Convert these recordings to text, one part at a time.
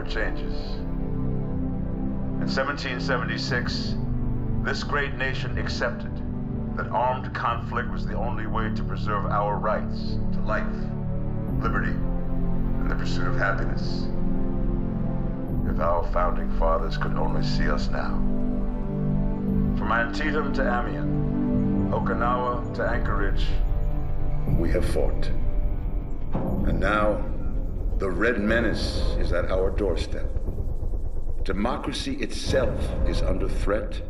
for changes. In 1776, this great nation accepted that armed conflict was the only way to preserve our rights to life, liberty, and the pursuit of happiness. If our founding fathers could only see us now. From Antietam to Amiens, Okinawa to Anchorage, we have fought. And now, the Red Menace is at our doorstep. Democracy itself is under threat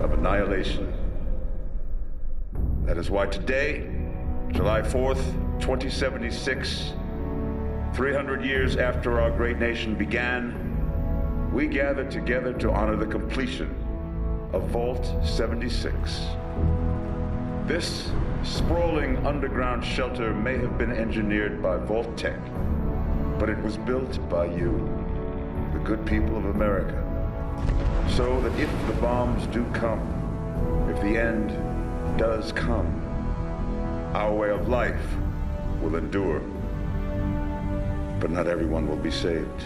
of annihilation. That is why today, July 4th, 2076, 300 years after our great nation began, we gather together to honor the completion of Vault 76. This sprawling underground shelter may have been engineered by Vault Tech, but it was built by you, the good people of America, so that if the bombs do come, if the end does come, our way of life will endure. But not everyone will be saved.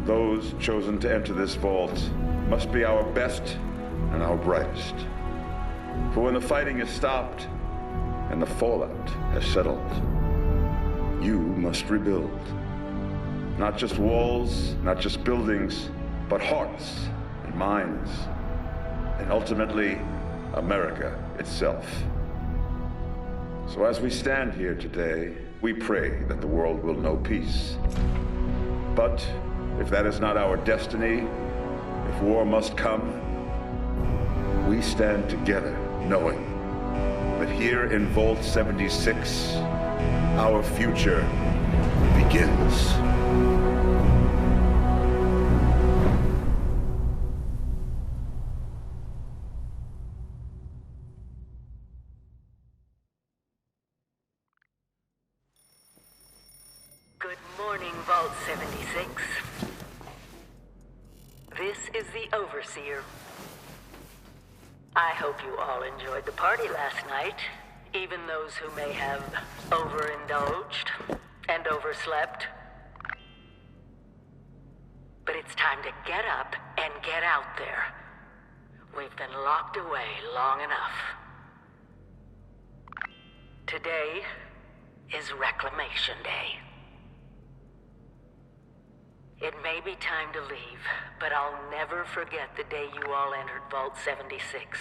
Those chosen to enter this vault must be our best and our brightest. For when the fighting is stopped and the fallout has settled, you must rebuild. Not just walls, not just buildings, but hearts and minds, and ultimately, America itself. So as we stand here today, we pray that the world will know peace. But if that is not our destiny, if war must come, we stand together knowing that here in Vault 76, our future begins. Good morning, Vault 76. This is the Overseer. I hope you all enjoyed the party last night, even those who may have overindulged and overslept. But it's time to get up and get out there. We've been locked away long enough. Today is Reclamation Day. It may be time to leave, but I'll never forget the day you all entered Vault 76.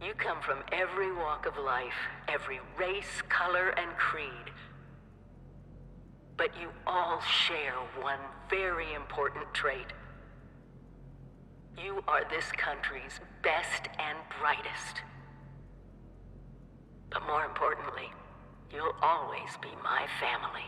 You come from every walk of life, every race, color, and creed. But you all share one very important trait. You are this country's best and brightest. But more importantly, you'll always be my family.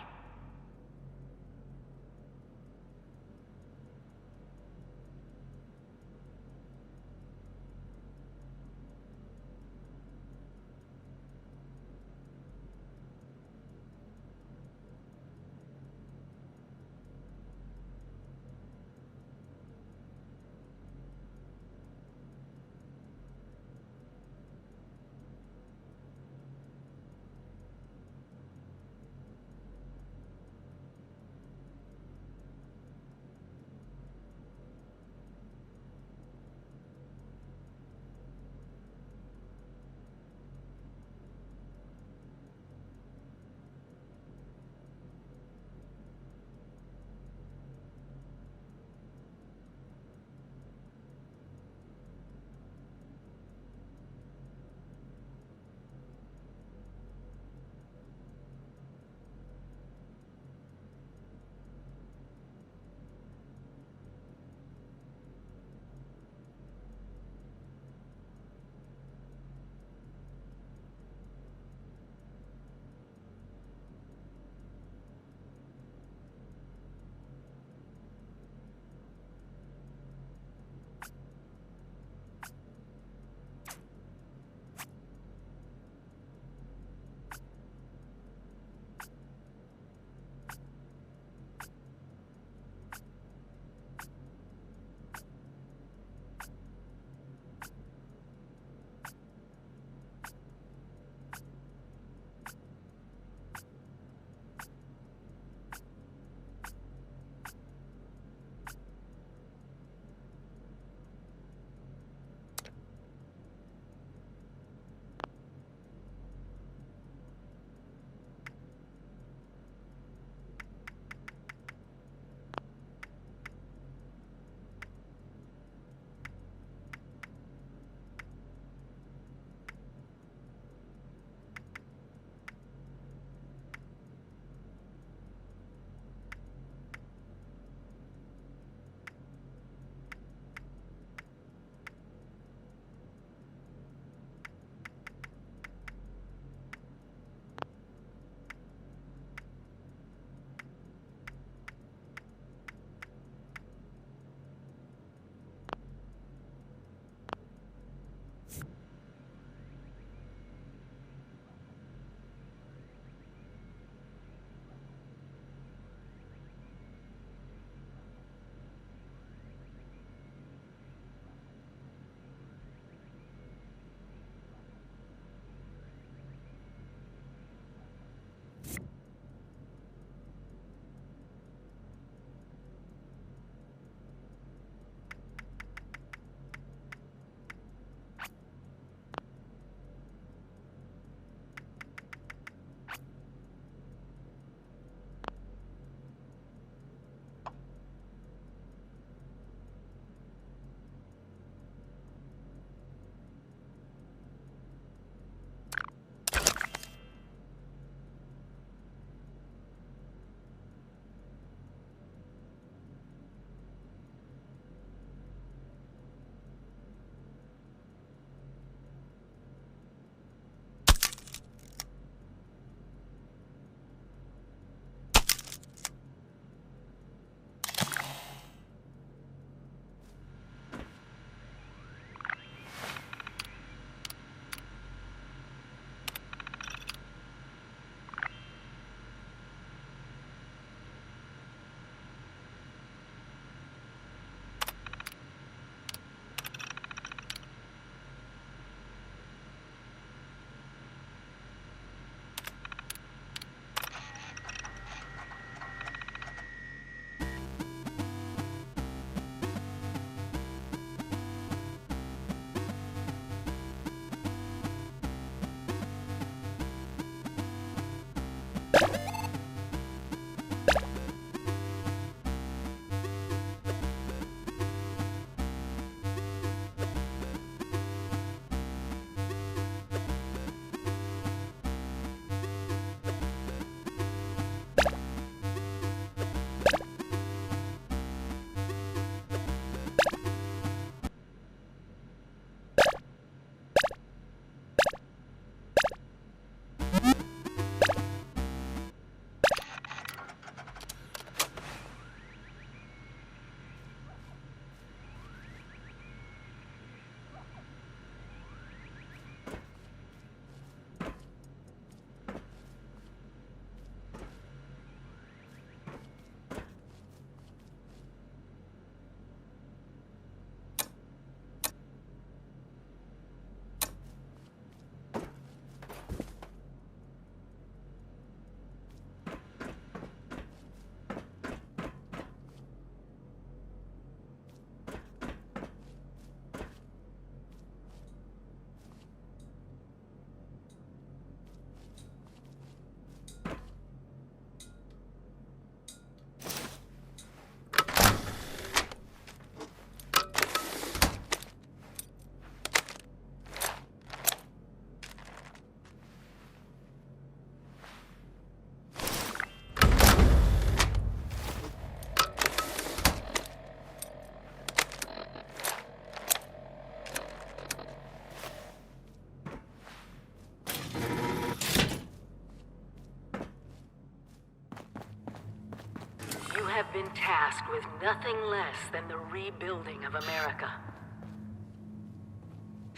have been tasked with nothing less than the rebuilding of America.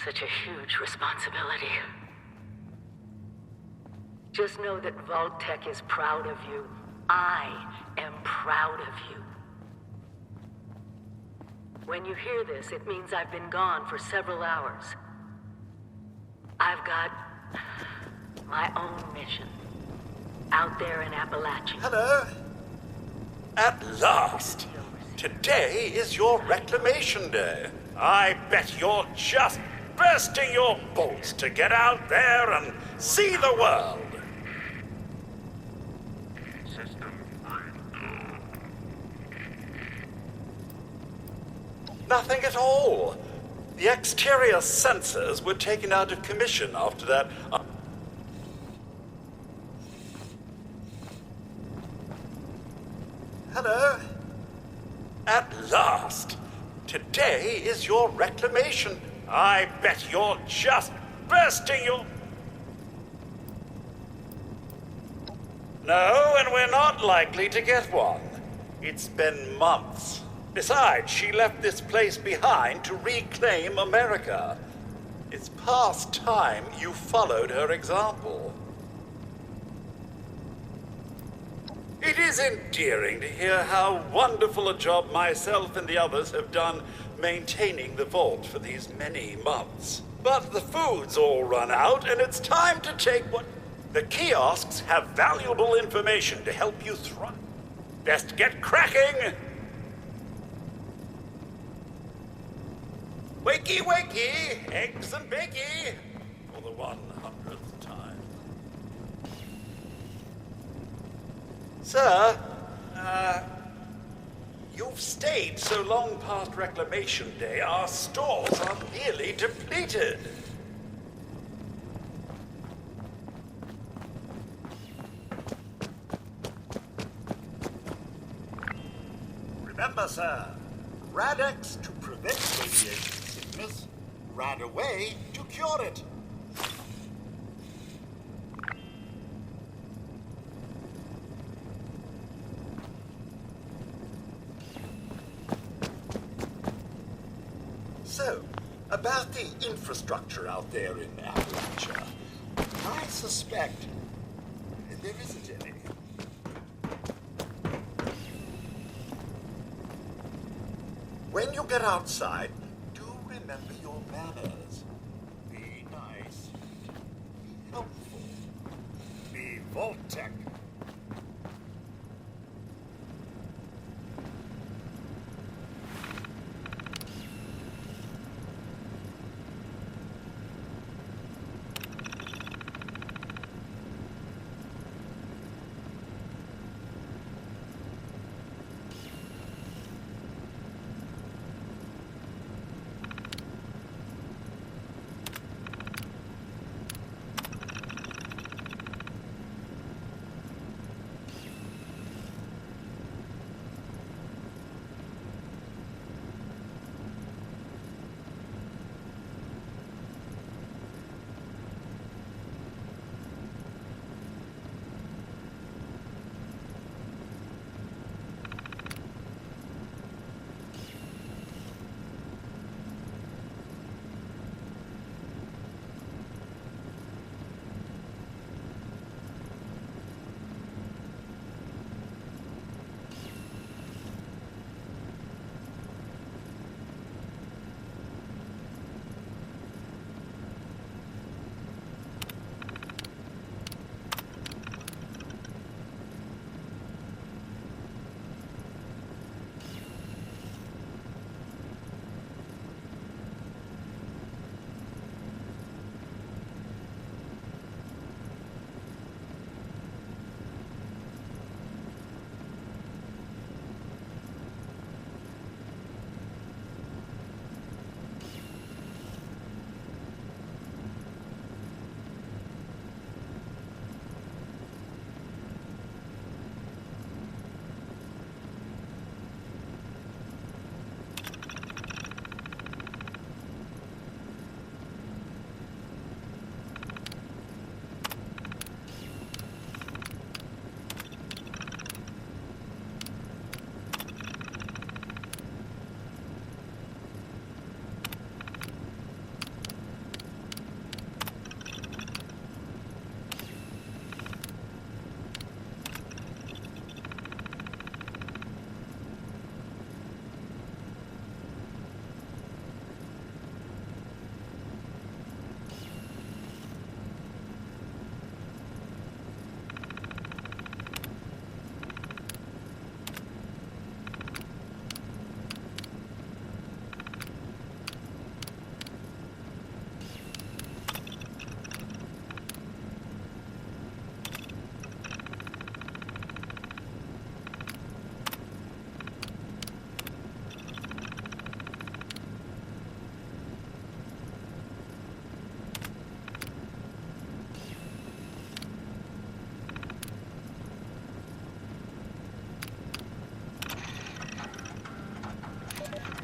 Such a huge responsibility. Just know that Vault-Tec is proud of you. I am proud of you. When you hear this, it means I've been gone for several hours. I've got my own mission out there in Appalachia. Hello? At last! Today is your Reclamation Day. I bet you're just bursting your bolts to get out there and see the world. Nothing at all. The exterior sensors were taken out of commission after that. Hello? At last! Today is your Reclamation. I bet you're just bursting your... No, and we're not likely to get one. It's been months. Besides, she left this place behind to reclaim America. It's past time you followed her example. It is endearing to hear how wonderful a job myself and the others have done maintaining the vault for these many months. But the food's all run out, and it's time to take what... The kiosks have valuable information to help you thrive. Best get cracking! Wakey, wakey! Eggs and bakey! For the 100th time. Sir, you've stayed so long past Reclamation Day, our stores are nearly depleted. Remember, sir, Rad-X to prevent radiation sickness, Rad-Away to cure it. So, about the infrastructure out there in Appalachia, I suspect there isn't any. When you get outside, do remember your manners. Be nice. Be helpful. Be Vault-Tec.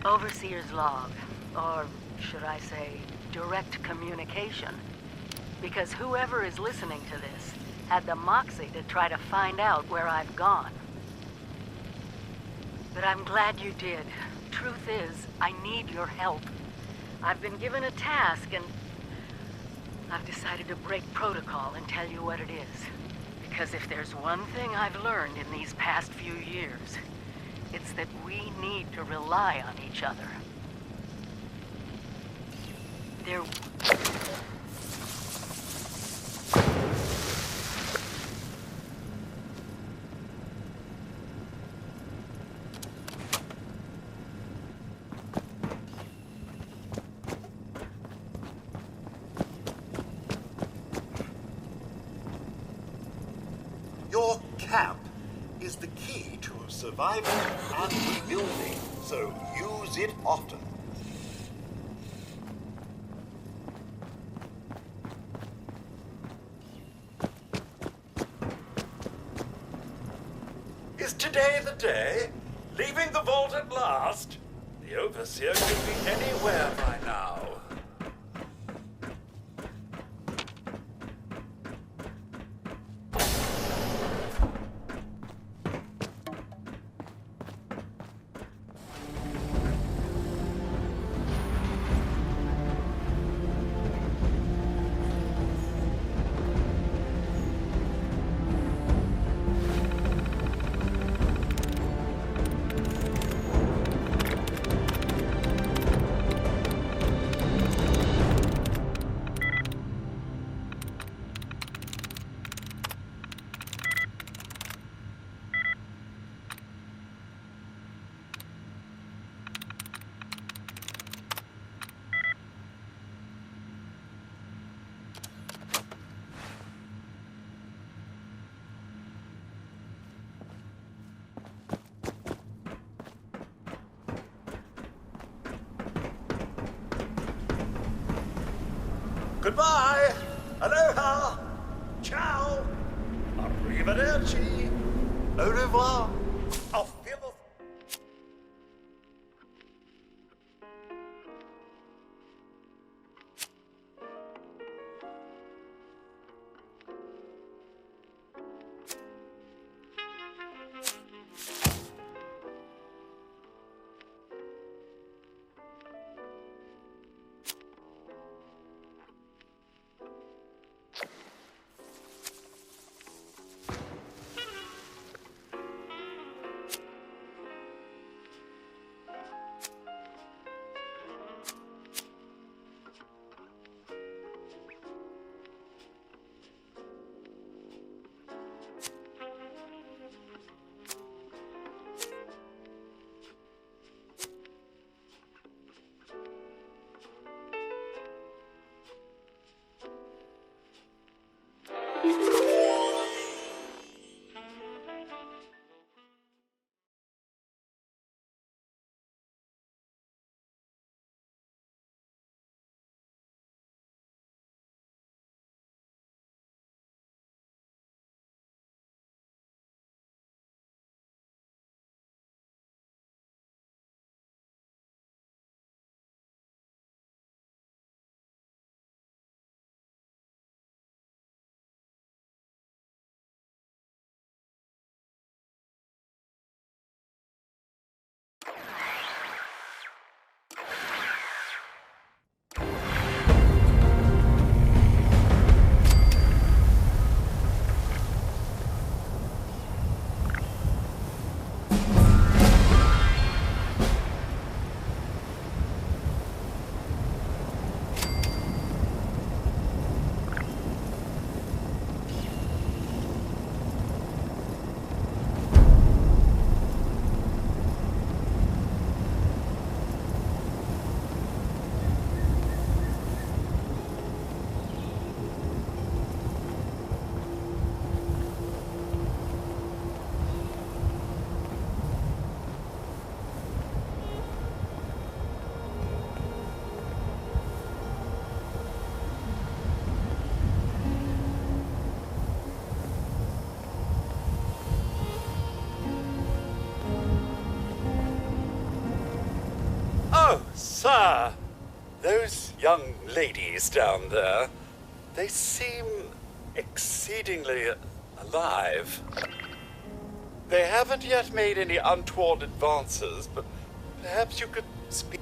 Overseer's log, or should I say, direct communication. Because whoever is listening to this had the moxie to try to find out where I've gone. But I'm glad you did. Truth is, I need your help. I've been given a task and I've decided to break protocol and tell you what it is. Because if there's one thing I've learned in these past few years, it's that we need to rely on each other. There... Your camp is the key to surviving and rebuilding, so use it often. Is today the day? Leaving the vault at last? The Overseer could be anywhere by now. Goodbye! Aloha! Ciao! Arrivederci! Au revoir! Auf Sir, those young ladies down there, they seem exceedingly alive. They haven't yet made any untoward advances, but perhaps you could speak.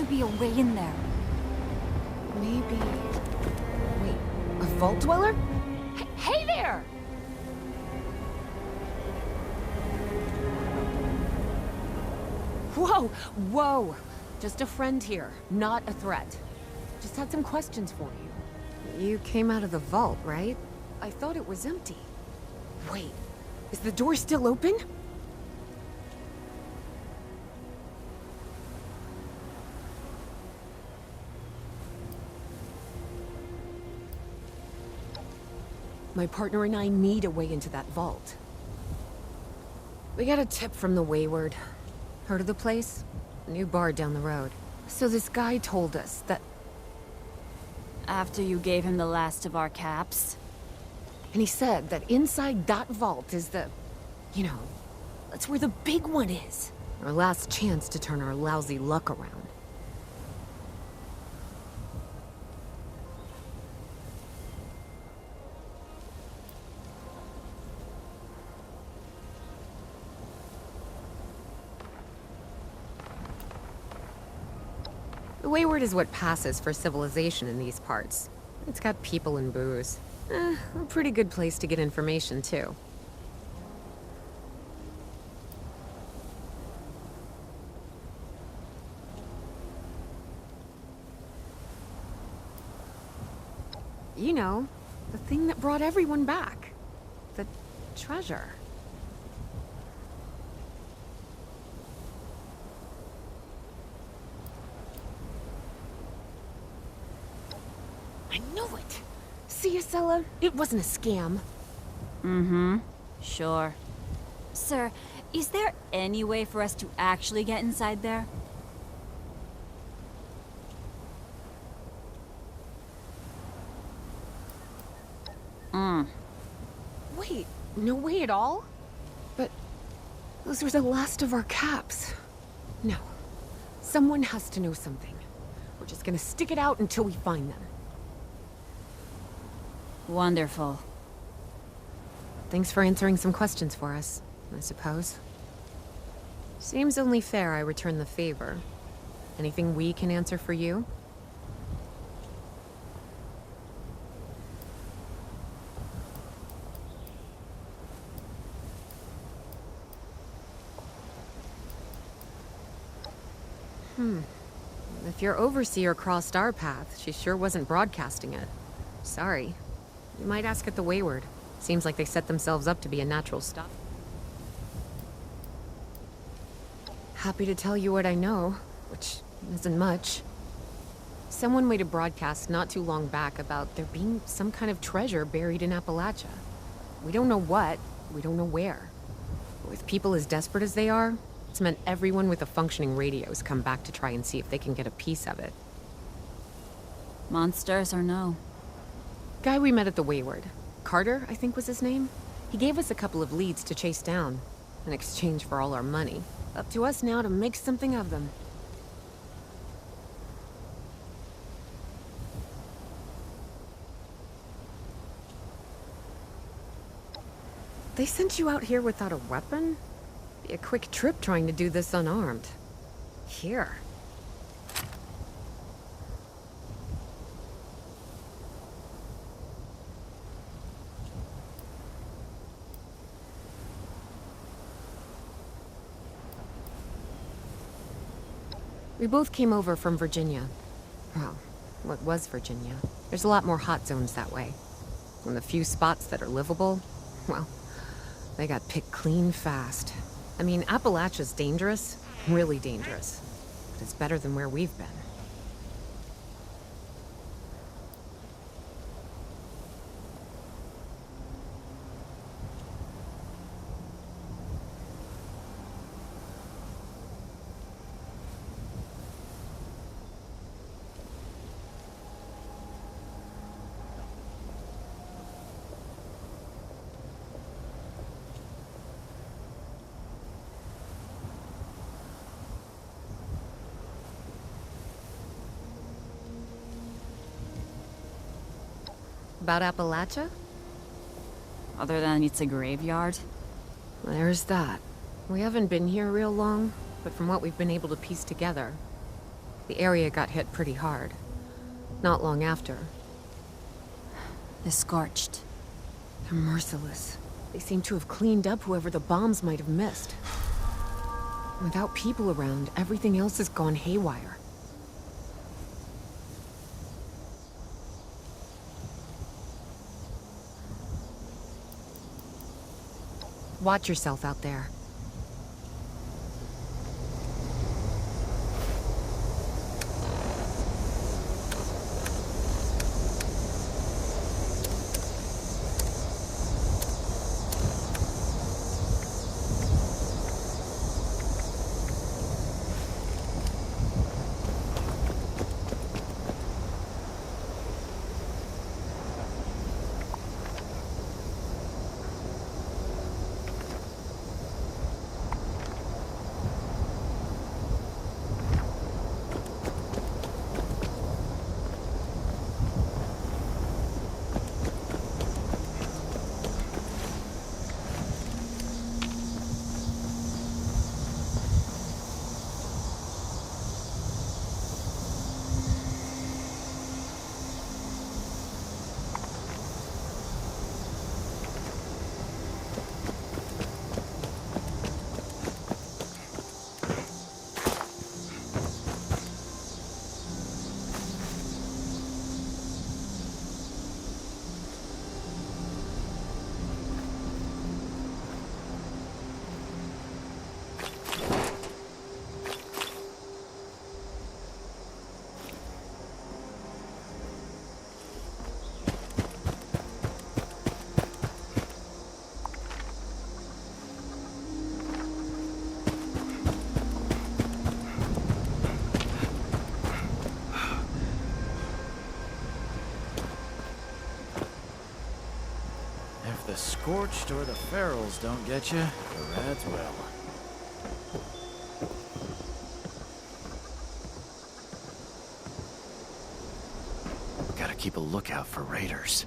Be a way in there. Maybe... Wait, a vault dweller? Hey there! Whoa, whoa! Just a friend here, not a threat. Just had some questions for you. You came out of the vault, right? I thought it was empty. Wait, is the door still open? My partner and I need a way into that vault. We got a tip from the Wayward. Heard of the place? A new bar down the road. So this guy told us that... After you gave him the last of our caps? And he said that inside that vault is the... You know, that's where the big one is. Our last chance to turn our lousy luck around. The Wayward is what passes for civilization in these parts. It's got people and booze. A pretty good place to get information, too. You know, the thing that brought everyone back. The treasure. I knew it! See, Acela? It wasn't a scam. Mm-hmm. Sure. Sir, is there any way for us to actually get inside there? Wait, no way at all? But those were the last of our caps. No. Someone has to know something. We're just gonna stick it out until we find them. Wonderful. Thanks for answering some questions for us, I suppose. Seems only fair I return the favor. Anything we can answer for you? If your overseer crossed our path, she sure wasn't broadcasting it. Sorry. You might ask at the Wayward. Seems like they set themselves up to be a natural stop. Happy to tell you what I know, which isn't much. Someone made a broadcast not too long back about there being some kind of treasure buried in Appalachia. We don't know what, we don't know where. With people as desperate as they are, That's meant everyone with a functioning radio has come back to try and see if they can get a piece of it. Monsters or no? Guy we met at the Wayward. Carter, I think was his name. He gave us a couple of leads to chase down, in exchange for all our money. Up to us now to make something of them. They sent you out here without a weapon? Be a quick trip trying to do this unarmed. Here. We both came over from Virginia. Well, what was Virginia? There's a lot more hot zones that way. And the few spots that are livable, well, they got picked clean fast. I mean, Appalachia's dangerous, really dangerous. But it's better than where we've been. About Appalachia? Other than it's a graveyard? There's that. We haven't been here real long, but from what we've been able to piece together, the area got hit pretty hard. Not long after. The Scorched. They're merciless. They seem to have cleaned up whoever the bombs might have missed. Without people around, everything else has gone haywire. Watch yourself out there. The Scorched or the Ferals don't get you, the Rads will. Gotta keep a lookout for raiders.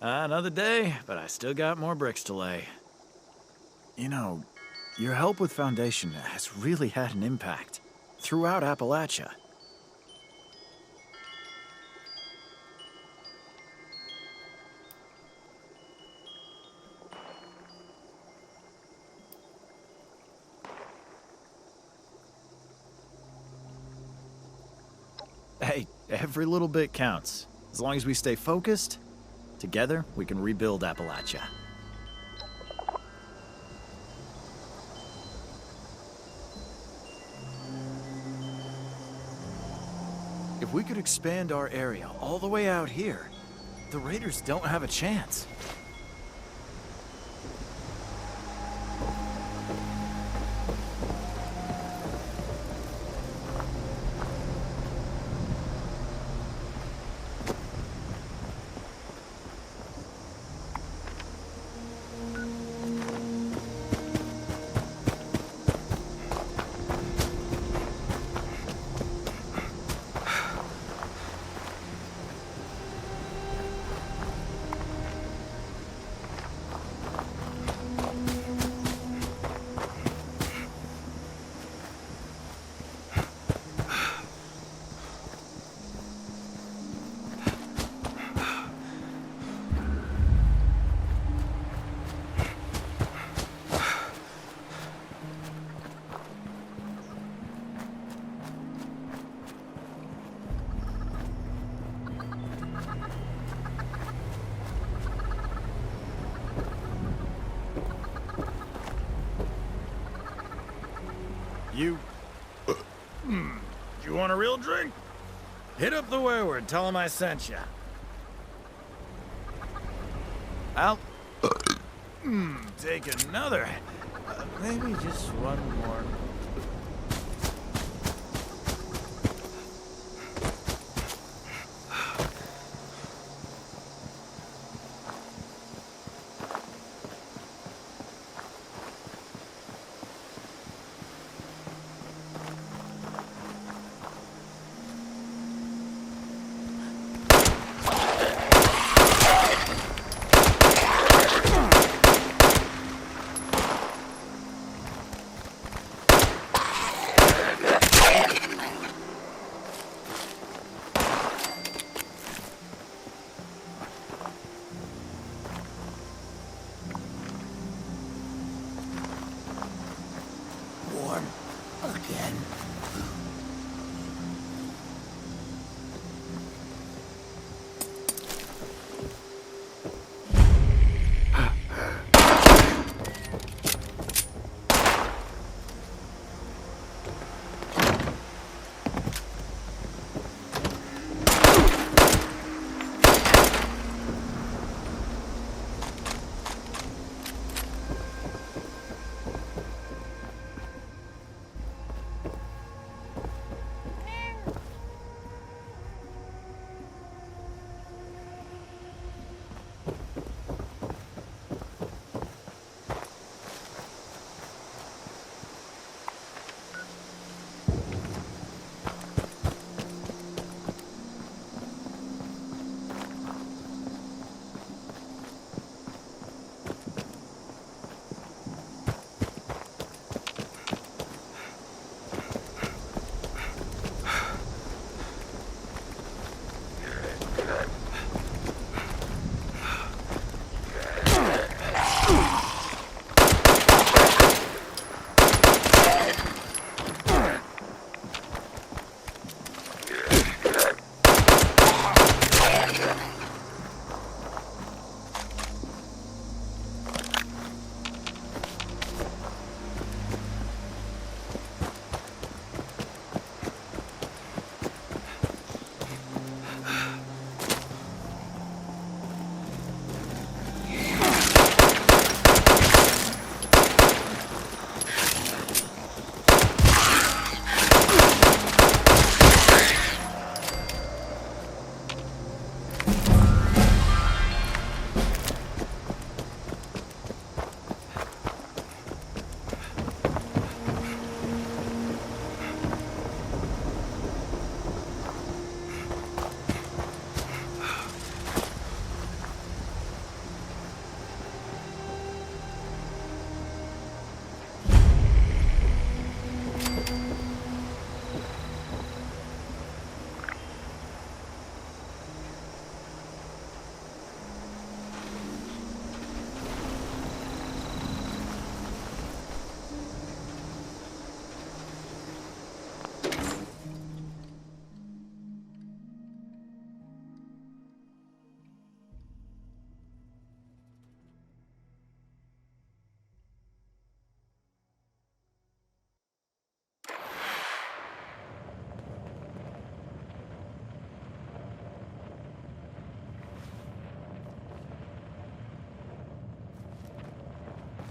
Another day, but I still got more bricks to lay. You know, your help with Foundation has really had an impact throughout Appalachia. Hey, every little bit counts. As long as we stay focused, together we can rebuild Appalachia. If we could expand our area all the way out here, the raiders don't have a chance. You want a real drink? Hit up the Wayward, tell him I sent ya. I'll take another. Maybe just one more. Warm again.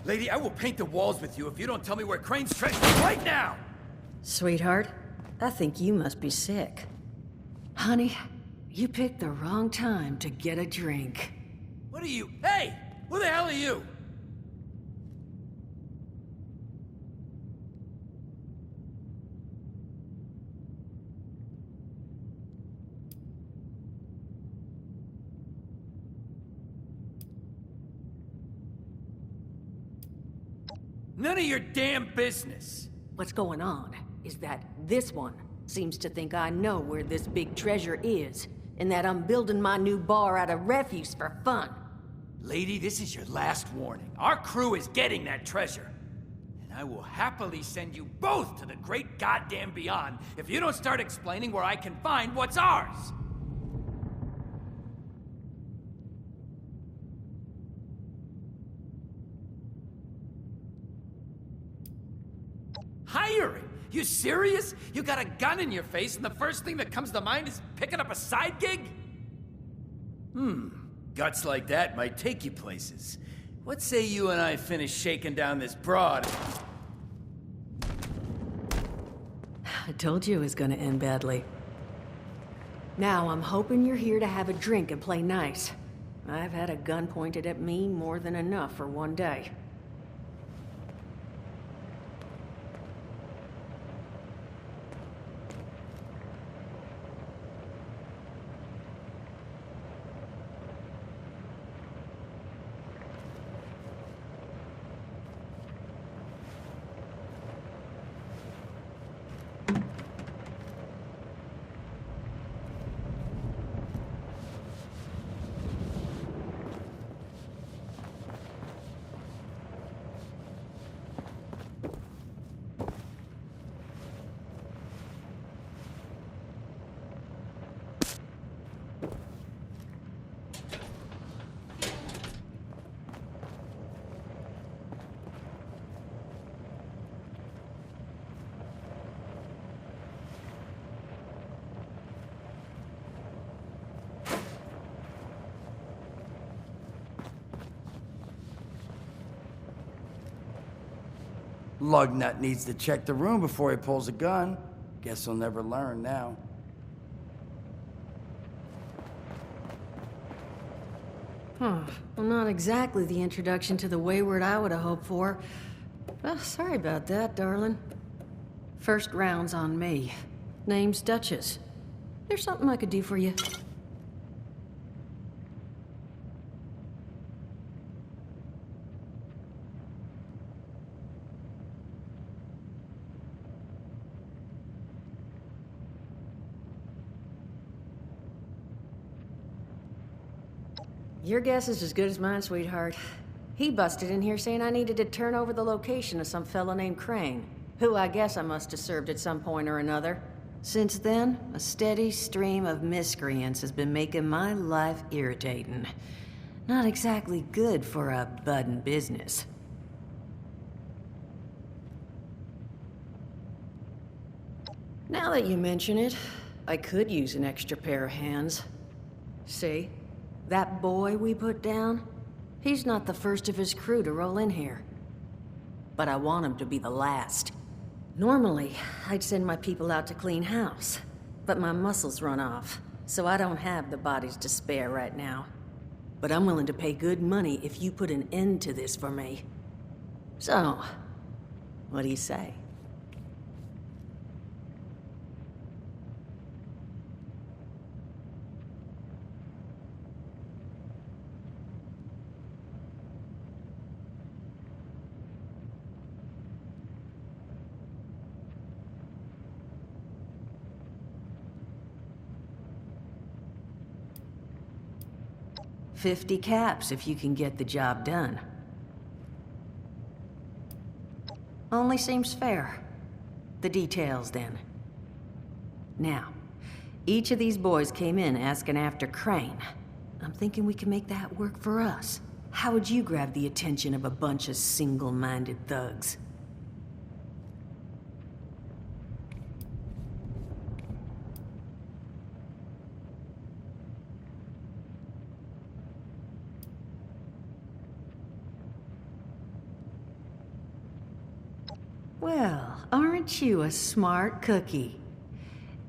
Lady, I will paint the walls with you if you don't tell me where Crane's treasure is right now! Sweetheart, I think you must be sick. Honey, you picked the wrong time to get a drink. What are you? Hey! Who the hell are you? None of your damn business! What's going on is that this one seems to think I know where this big treasure is, and that I'm building my new bar out of refuse for fun. Lady, this is your last warning. Our crew is getting that treasure. And I will happily send you both to the great goddamn beyond if you don't start explaining where I can find what's ours! Hiring? You serious? You got a gun in your face and the first thing that comes to mind is picking up a side gig? Guts like that might take you places. What say you and I finish shaking down this broad? I told you it was gonna end badly. Now I'm hoping you're here to have a drink and play nice. I've had a gun pointed at me more than enough for one day. Lugnut needs to check the room before he pulls a gun. Guess he'll never learn now. Well, not exactly the introduction to the Wayward I would have hoped for. Well, sorry about that, darling. First round's on me. Name's Duchess. There's something I could do for you. Your guess is as good as mine, sweetheart. He busted in here saying I needed to turn over the location of some fellow named Crane, who I guess I must have served at some point or another. Since then, a steady stream of miscreants has been making my life irritating. Not exactly good for a budding business. Now that you mention it, I could use an extra pair of hands. See? That boy we put down? He's not the first of his crew to roll in here. But I want him to be the last. Normally, I'd send my people out to clean house, but my muscles run off, so I don't have the bodies to spare right now. But I'm willing to pay good money if you put an end to this for me. So, what do you say? $50 caps if you can get the job done. Only seems fair. The details, then. Now, each of these boys came in asking after Crane. I'm thinking we can make that work for us. How would you grab the attention of a bunch of single-minded thugs? Well, aren't you a smart cookie?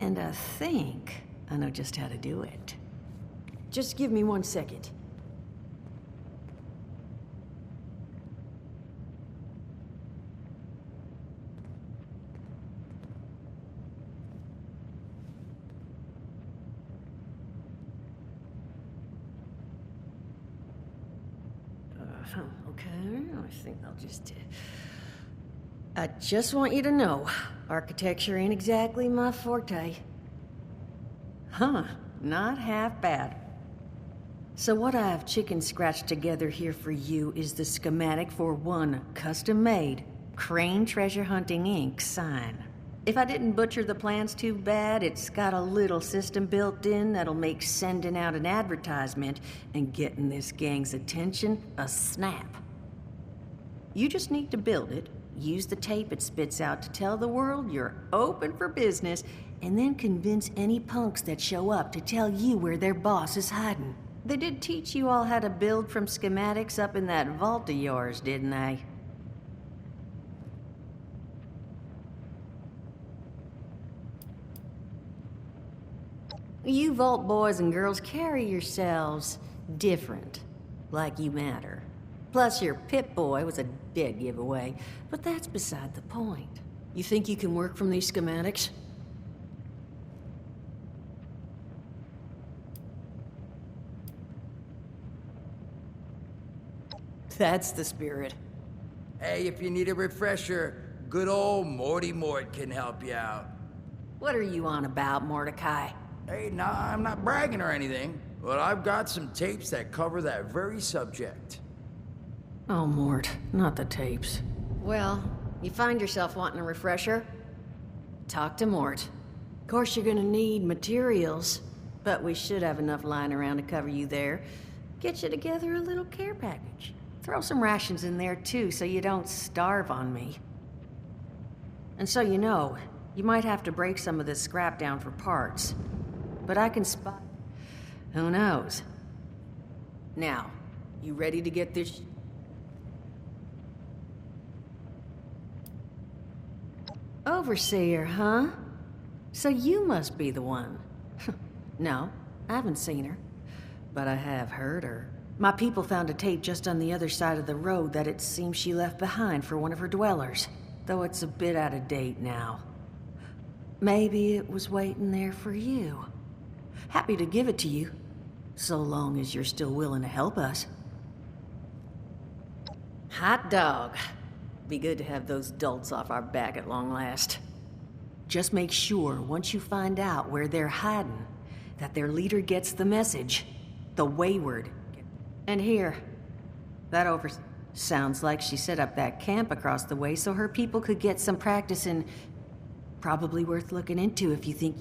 And I think I know just how to do it. Just give me 1 second. Okay, I think I'll just... I just want you to know, architecture ain't exactly my forte. Huh, not half bad. So what I've chicken scratched together here for you is the schematic for one custom-made Crane Treasure Hunting Inc. sign. If I didn't butcher the plans too bad, it's got a little system built in that'll make sending out an advertisement and getting this gang's attention a snap. You just need to build it, use the tape it spits out to tell the world you're open for business, and then convince any punks that show up to tell you where their boss is hiding. They did teach you all how to build from schematics up in that vault of yours, didn't they? You vault boys and girls carry yourselves different, like you matter. Plus, your Pip-Boy was a dead giveaway, but that's beside the point. You think you can work from these schematics? That's the spirit. Hey, if you need a refresher, good old Morty Mort can help you out. What are you on about, Mordecai? Hey, nah, I'm not bragging or anything, but I've got some tapes that cover that very subject. Oh, Mort, not the tapes. Well, you find yourself wanting a refresher? Talk to Mort. Of course you're gonna need materials, but we should have enough lying around to cover you there. Get you together a little care package. Throw some rations in there too, so you don't starve on me. And so you know, you might have to break some of this scrap down for parts. But I can spot... Who knows? Now, you ready to get this... Overseer, huh? So you must be the one. No, I haven't seen her. But I have heard her. My people found a tape just on the other side of the road that it seems she left behind for one of her dwellers. Though it's a bit out of date now. Maybe it was waiting there for you. Happy to give it to you, so long as you're still willing to help us. Hot dog. Be good to have those dolts off our back at long last. Just make sure, once you find out where they're hiding, that their leader gets the message. The Wayward. And here, that sounds like she set up that camp across the way so her people could get some practice in... Probably worth looking into if you think...